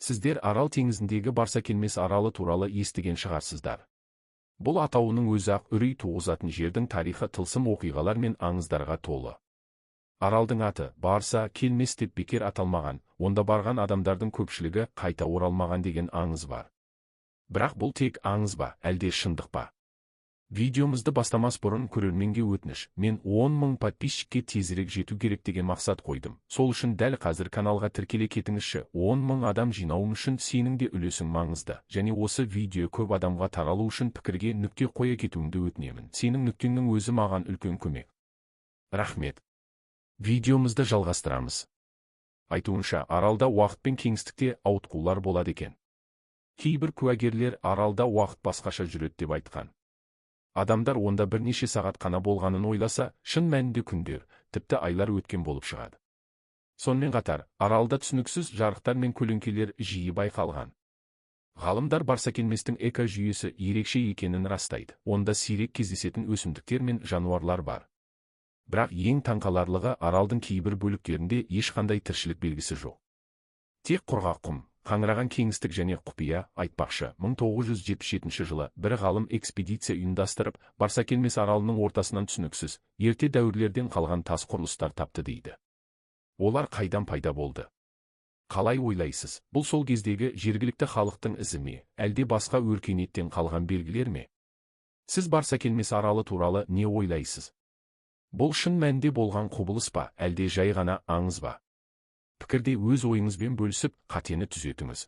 Сіздер Арал теңізіндегі Барсакелмес аралы туралы естіген шығарсыздар. Бұл атауының өзі-ақ үрей туғызатын жердің тарихы тылсым оқиғалар мен аңыздарға толы. Аралдың аты Барса-Келмес деп бекер аталмаған, онда барған адамдардың көпшілігі қайта оралмаған деген аңыз бар. Бірақ бұл тек аңыз ба, әлде шындық па? Видеомызды бастамас бұрын көрерменге өтініш, мен 10 000 подписчикке тезірек жету керек деген мақсат қойдым. Сол үшін дәл қазір каналға тіркеле кетіңізші. 10 000 адам жинауым үшін сенің де үлесің маңызды. Және осы видео көп адамға таралу үшін пікірге нүкте қоя кетуіңді өтінемін. Сенің нүктеңнің өзі маған үлкен көмек. Рахмет. Видеомызды жалғастырамыз. Айтуынша, аралда уақыт пен кеңістікте ауытқулар болады екен. Кейбір куәгерлер аралда уақыт басқаша жүреді деп айтқан. Адамдар онда бірнеше сағат қана болғанын ойласа, шын мәнінде күндер, тіпті айлар өткен болып шығады. Сонымен қатар, аралда түсініксіз жарықтар мен көлеңкелер жиі байқалған. Ғалымдар Барсакелместің экожүйесі ерекше екенін растайды. Онда сирек кездесетін өсімдіктер мен жануарлар бар. Бірақ ең таңқаларлығы аралдың кейбір бөліктерінде ешқандай тіршілік белгісі жоқ. Тек құрғақ құм, қаңыраған кеңістік және құпия. Айтпақшы, 1977 жылы бір ғалым экспедиция ұйымдастырып, Барсакелмес аралының ортасынан түсініксіз, ерте дәуірлерден қалған тас құрылыстар тапты дейді. Олар қайдан пайда болды? Қалай ойлайсыз, бұл сол кездегі жергілікті халықтың ізі ме, әлде басқа өркениеттен қалған белгілер ме? Сіз Барсакелмес аралы туралы не ойлайсыз? Бұл шын мәнінде болған құбылыс па, әлде жай ғана аңыз ба? Пікірде өз ойыңызбен бөлісіп, қатені түзетіңіз.